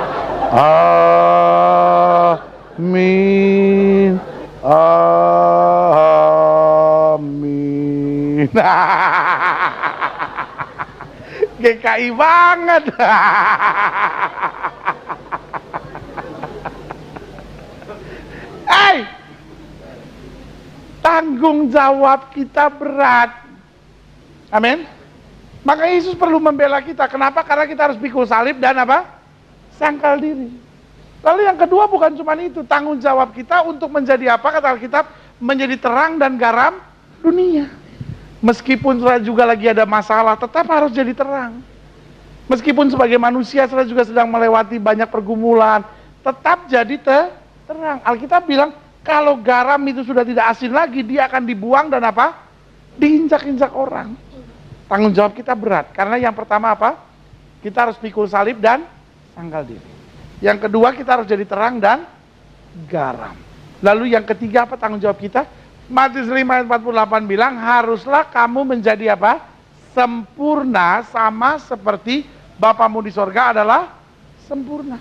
Amin. Amin. GKI banget. Hey, tanggung jawab kita berat. Amin. Maka Yesus perlu membela kita. Kenapa? Karena kita harus pikul salib dan apa? Sangkal diri. Lalu yang kedua bukan cuma itu, tanggung jawab kita untuk menjadi apa? Kata Alkitab, menjadi terang dan garam dunia. Meskipun saudara juga lagi ada masalah, tetap harus jadi terang. Meskipun sebagai manusia saudara juga sedang melewati banyak pergumulan, tetap jadi terang. Alkitab bilang, kalau garam itu sudah tidak asin lagi, dia akan dibuang dan apa? Diinjak-injak orang. Tanggung jawab kita berat, karena yang pertama apa? Kita harus pikul salib dan sangkal diri. Yang kedua, kita harus jadi terang dan garam. Lalu yang ketiga apa tanggung jawab kita? Matius 5 ayat 48 bilang, haruslah kamu menjadi apa? Sempurna, sama seperti Bapamu di sorga adalah sempurna.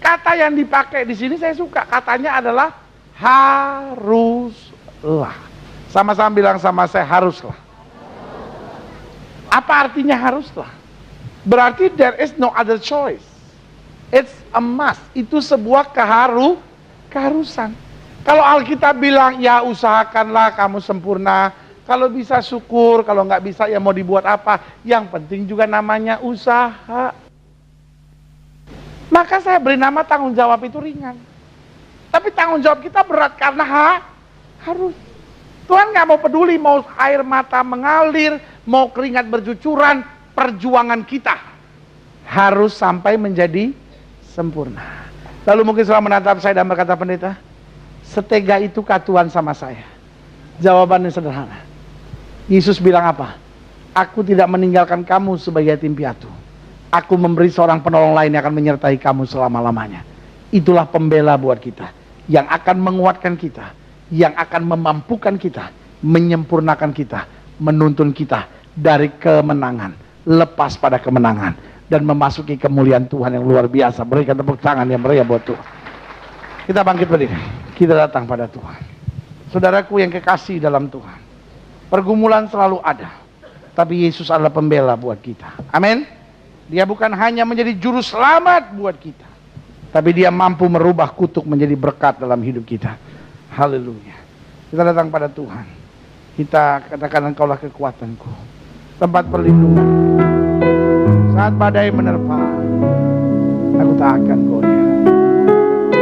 Kata yang dipakai di sini saya suka, katanya adalah haruslah. Sama-sama bilang sama saya, haruslah. Apa artinya haruslah? Berarti there is no other choice. It's a must. Itu sebuah keharusan. Kalau Alkitab bilang, ya usahakanlah kamu sempurna. Kalau bisa syukur, kalau nggak bisa ya mau dibuat apa. Yang penting juga namanya usaha. Maka saya beri nama tanggung jawab itu ringan. Tapi tanggung jawab kita berat karena harus. Tuhan nggak mau peduli mau air mata mengalir, mau keringat bercucuran, perjuangan kita harus sampai menjadi sempurna. Lalu mungkin setelah menatap saya dan berkata, pendeta, setega itukah Tuhan sama saya? Jawabannya sederhana. Yesus bilang apa? Aku tidak meninggalkan kamu sebagai yatim piatu. Aku memberi seorang penolong lain yang akan menyertai kamu selama-lamanya. Itulah pembela buat kita, yang akan menguatkan kita, yang akan memampukan kita, menyempurnakan kita, menuntun kita dari kemenangan, lepas pada kemenangan, dan memasuki kemuliaan Tuhan yang luar biasa. Berikan tepuk tangan yang meriah buat Tuhan. Kita bangkit berdiri, kita datang pada Tuhan. Saudaraku yang kekasih dalam Tuhan, pergumulan selalu ada, tapi Yesus adalah pembela buat kita. Amin. Dia bukan hanya menjadi juru selamat buat kita, tapi dia mampu merubah kutuk menjadi berkat dalam hidup kita. Haleluya. Kita datang pada Tuhan. Kita katakan, Engkaulah kekuatanku, tempat perlindungan. Saat badai menerpa, aku tak akan goyah.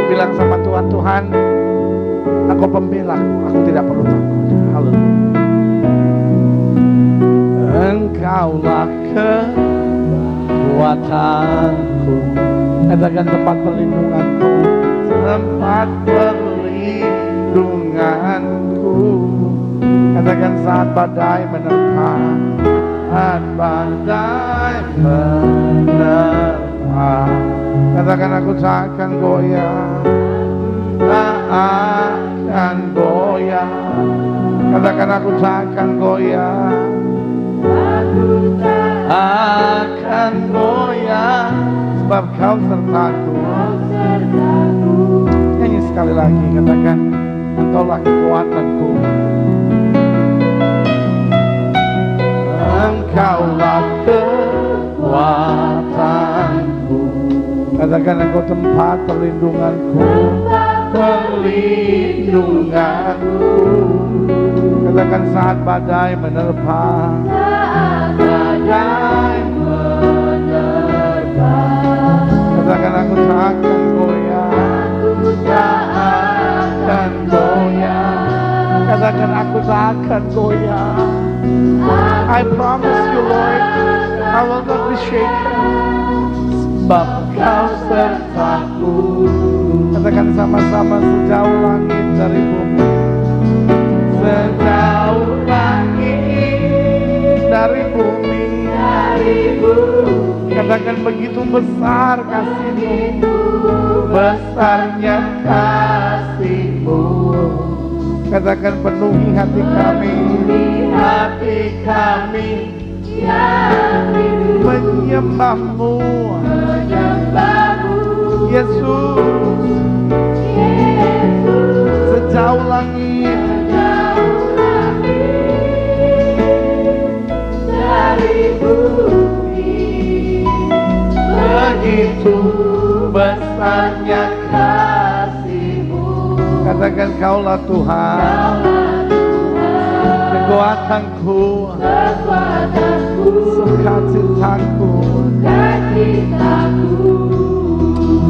Bilang sama Tuhan, Tuhan, Engkau pembelaku, aku tidak perlu takut. Haleluya. Engkaulah kekuatanku, katakan tempat perlindunganku, tempat perlindunganku. Katakan saat badai menerpa, saat badai menerpa. Katakan aku tak akan goyah, tak akan goyah. Katakan aku tak akan goyah, aku tak akan goyah, sebab Kau sertaku. Nyanyi sekali lagi, katakan, Engkaulah kekuatanku, Engkaulah kekuatanku. Katakan, Engkau tempat perlindunganku, perlindunganku. Katakan saat badai menerpa, saat badai menerpa. Katakan aku tak akan goyah, aku tak akan goyah. Katakan aku tak akan goyah. I promise you Lord, I will not be shaken. Sebab Kau sertaku. Katakan sama-sama, sejauh langit dari bumi. Sejauh langit dari bumi. Katakan begitu besar kasih-Mu, besarnya kasih-Mu. Katakan penuhi hati kami, menyembah-Mu, Yesus. Sejauh langit dari bumi, begitu besarnya kasih-Mu. Katakan Kaulah Tuhan, kekuatanku, sukacitaku.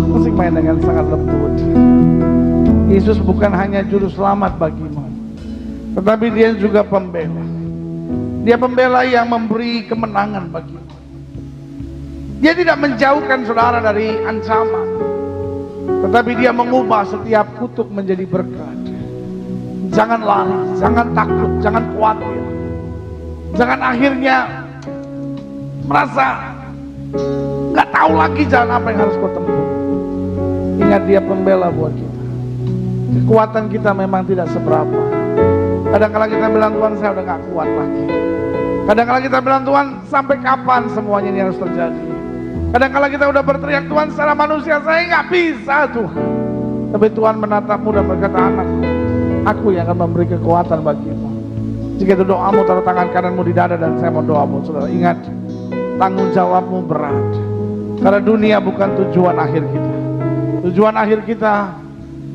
Musik main dengan sangat lembut. Yesus bukan hanya juru selamat bagimu, tetapi Dia juga pembela. Dia pembela yang memberi kemenangan bagimu. Dia tidak menjauhkan saudara dari ancaman, tetapi Dia mengubah setiap kutuk menjadi berkat. Jangan lari, jangan takut, jangan khawatir. Jangan akhirnya merasa gak tahu lagi jalan apa yang harus kau tempuh. Ingat, Dia pembela buat kita. Kekuatan kita memang tidak seberapa. Kadang-kadang kita bilang, Tuhan saya udah gak kuat lagi. Kadang-kadang kita bilang, Tuhan sampai kapan semuanya ini harus terjadi. Kadang-kadang kita udah berteriak, Tuhan secara manusia saya gak bisa Tuhan. Tapi Tuhan menatapmu dan berkata, anakku, aku yang akan memberi kekuatan bagimu. Jika itu doamu, taruh tangan kananmu di dada dan saya mau doamu. Saudara ingat, tanggung jawabmu berat. Karena dunia bukan tujuan akhir kita. Tujuan akhir kita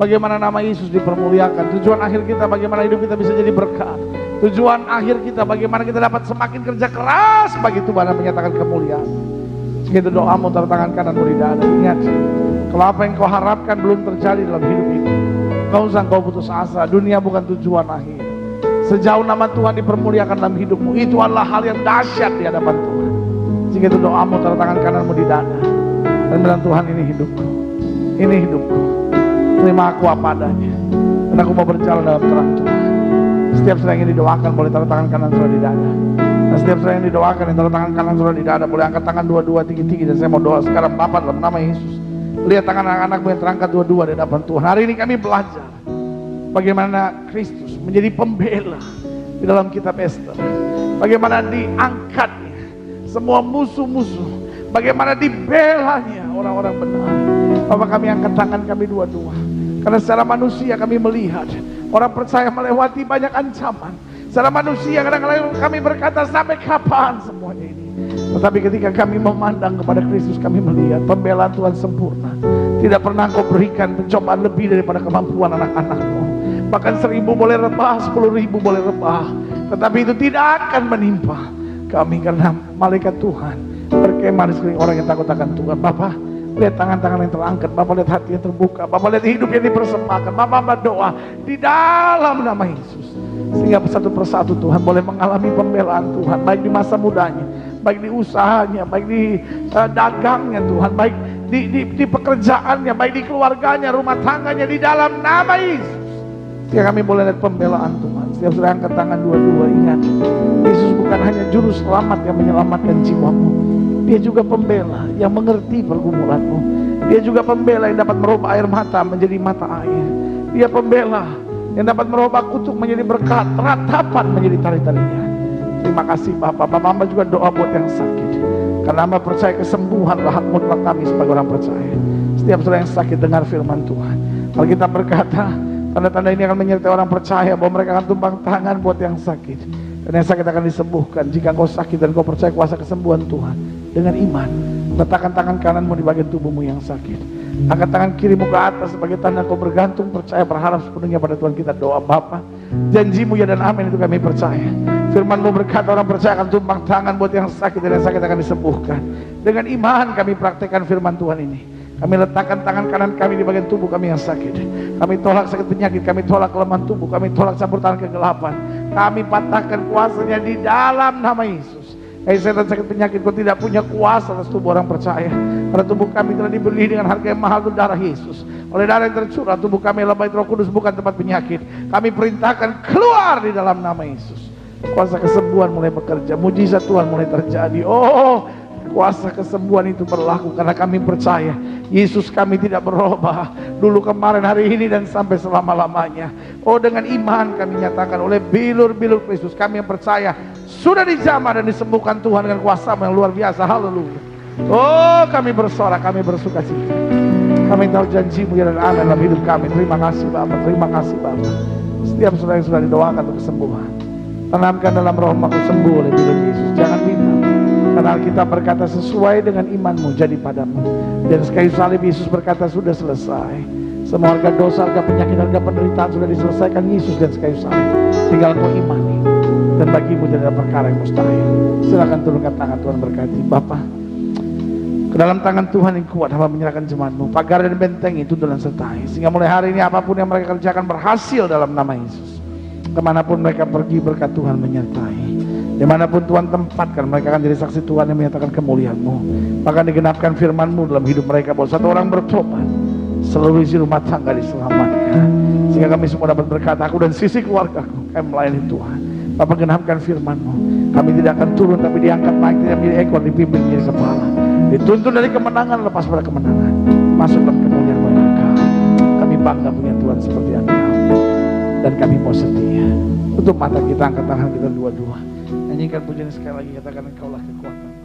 bagaimana nama Yesus dipermuliakan. Tujuan akhir kita bagaimana hidup kita bisa jadi berkat. Tujuan akhir kita bagaimana kita dapat semakin kerja keras bagi Tuhan dan menyatakan kemuliaan. Jika itu doamu, taruh tangan kananmu di dada. Ingat, kalau apa yang kau harapkan belum terjadi dalam hidup ini, kau usah kau putus asa. Dunia bukan tujuan akhir. Sejauh nama Tuhan dipermuliakan dalam hidupmu, itu adalah hal yang dahsyat di hadapan Tuhan. Jika itu doamu, taruh tangan kananmu di dada dan bilang, Tuhan ini hidupku, ini hidupku, terima aku apa adanya, dan aku mau berjalan dalam terang Tuhan. Setiap saudara yang didoakan boleh taruh tangan kanan saudara di dada. Dan setiap saudara yang didoakan yang taruh tangan kanan saudara di dada boleh angkat tangan dua-dua tinggi-tinggi. Dan saya mau doa sekarang, Bapa dalam nama Yesus, lihat tangan anak-anakmu yang terangkat dua-dua di hadapan Tuhan. Hari ini kami belajar bagaimana Kristus menjadi pembela di dalam kitab Ester. Bagaimana diangkatnya semua musuh-musuh, bagaimana dibelanya orang-orang benar. Bapak, kami angkat tangan kami dua-dua, karena secara manusia kami melihat orang percaya melewati banyak ancaman. Secara manusia kadang-kadang kami berkata, sampai kapan semuanya ini? Tetapi ketika kami memandang kepada Kristus, kami melihat pembelaan Tuhan sempurna. Tidak pernah Kau berikan pencobaan lebih daripada kemampuan anak-anak-Mu. Bahkan 1000 boleh rebah, 10.000 boleh rebah, tetapi itu tidak akan menimpa kami, karena malaikat Tuhan berkemah di sekeliling orang yang takut akan Tuhan. Bapak, lihat tangan-tangan yang terangkat, Bapak lihat hati yang terbuka, Bapak lihat hidup yang dipersembahkan. Bapak berdoa di dalam nama Yesus, sehingga satu persatu Tuhan boleh mengalami pembelaan Tuhan, baik di masa mudanya, baik di usahanya, baik di dagangnya Tuhan, baik di pekerjaannya, baik di keluarganya, rumah tangganya, di dalam nama Yesus. Sehingga kami boleh lihat pembelaan Tuhan. Setiap saudara angkat tangan dua-dua, ingat, Yesus bukan hanya juru selamat yang menyelamatkan jiwamu, Dia juga pembela yang mengerti pergumulanmu. Dia juga pembela yang dapat merubah air mata menjadi mata air. Dia pembela yang dapat merubah kutuk menjadi berkat, ratapan menjadi tari-tarian. Terima kasih Bapak. Bapak hamba juga doa buat yang sakit, karena hamba percaya kesembuhan hak mutlak kami sebagai orang percaya. Setiap saudara yang sakit, dengar firman Tuhan. Alkitab berkata, tanda-tanda ini akan menyertai orang percaya, bahwa mereka akan tumpang tangan buat yang sakit, dan yang sakit akan disembuhkan. Jika kau sakit dan kau percaya kuasa kesembuhan Tuhan, dengan iman, letakkan tangan kananmu di bagian tubuhmu yang sakit. Angkat tangan kirimu ke atas sebagai tanda kau bergantung, percaya, berharap sepenuhnya pada Tuhan. Kita doa. Bapa, janjimu ya dan amin itu kami percaya. Firmanmu berkata orang percaya akan tumpang tangan buat yang sakit, dan yang sakit akan disembuhkan. Dengan iman kami praktekkan firman Tuhan ini. Kami letakkan tangan kanan kami di bagian tubuh kami yang sakit. Kami tolak sakit penyakit, kami tolak kelemahan tubuh, kami tolak campur tangan kegelapan. Kami patahkan kuasanya di dalam nama Yesus. Setan sakit penyakit, kau tidak punya kuasa atas tubuh orang percaya. Karena tubuh kami telah dibeli dengan harga yang mahal, itu darah Yesus. Oleh darah yang tercurah, tubuh kami adalah bait Roh Kudus, bukan tempat penyakit. Kami perintahkan keluar di dalam nama Yesus. Kuasa kesembuhan mulai bekerja, mujizat Tuhan mulai terjadi. Oh, kuasa kesembuhan itu berlaku karena kami percaya Yesus kami tidak berubah, dulu, kemarin, hari ini, dan sampai selama-lamanya. Oh, dengan iman kami nyatakan oleh bilur-bilur Kristus, kami yang percaya sudah dijamah dan disembuhkan Tuhan dengan kuasa yang luar biasa. Haleluya. Oh, kami bersorak, kami bersuka cita. Kami tahu janji-Mu ya dan amin dalam hidup kami. Terima kasih Bapa, terima kasih Bapa. Setiap saudara yang sudah didoakan untuk kesembuhan, tanamkan dalam rohmu, aku sembuh oleh bilur Yesus. Jangan bimbang, karena Alkitab berkata sesuai dengan imanmu jadi padamu. Dan kayu salib Yesus berkata sudah selesai. Semua harga dosa, harga penyakit, harga penderitaan sudah diselesaikan Yesus dan kayu salib. Tinggal kau imani, dan bagimu tidak ada perkara yang mustahil. Silakan turunkan tangan, Tuhan berkati. Bapa, ke dalam tangan Tuhan yang kuat, hamba menyerahkan jemaat-Mu, pagar dan benteng itu dan sertai, sehingga mulai hari ini apapun yang mereka kerjakan berhasil dalam nama Yesus. Kemanapun mereka pergi, berkat Tuhan menyertai. Dimanapun Tuhan tempatkan, mereka akan jadi saksi Tuhan yang menyatakan kemuliaan-Mu. Bahkan digenapkan firman-Mu dalam hidup mereka, bahwa satu orang bertobat, seluruh isi rumah tangga diselamatkan. Sehingga kami semua dapat berkata, aku dan sisi keluargaku, kami melayani Tuhan. Bapak, genapkan firman-Mu. Kami tidak akan turun, tapi diangkat naik, tidak menjadi ekor, dipimpin menjadi kepala. Dituntun dari kemenangan, lepas pada kemenangan. Masuk dalam kemuliaan Engkau. Kami bangga punya Tuhan seperti Engkau. Dan kami mau setia. Tutup mata kita, angkat tangan kita dua-dua. Nyanyikan pujian sekali lagi, katakan Engkaulah kekuatan.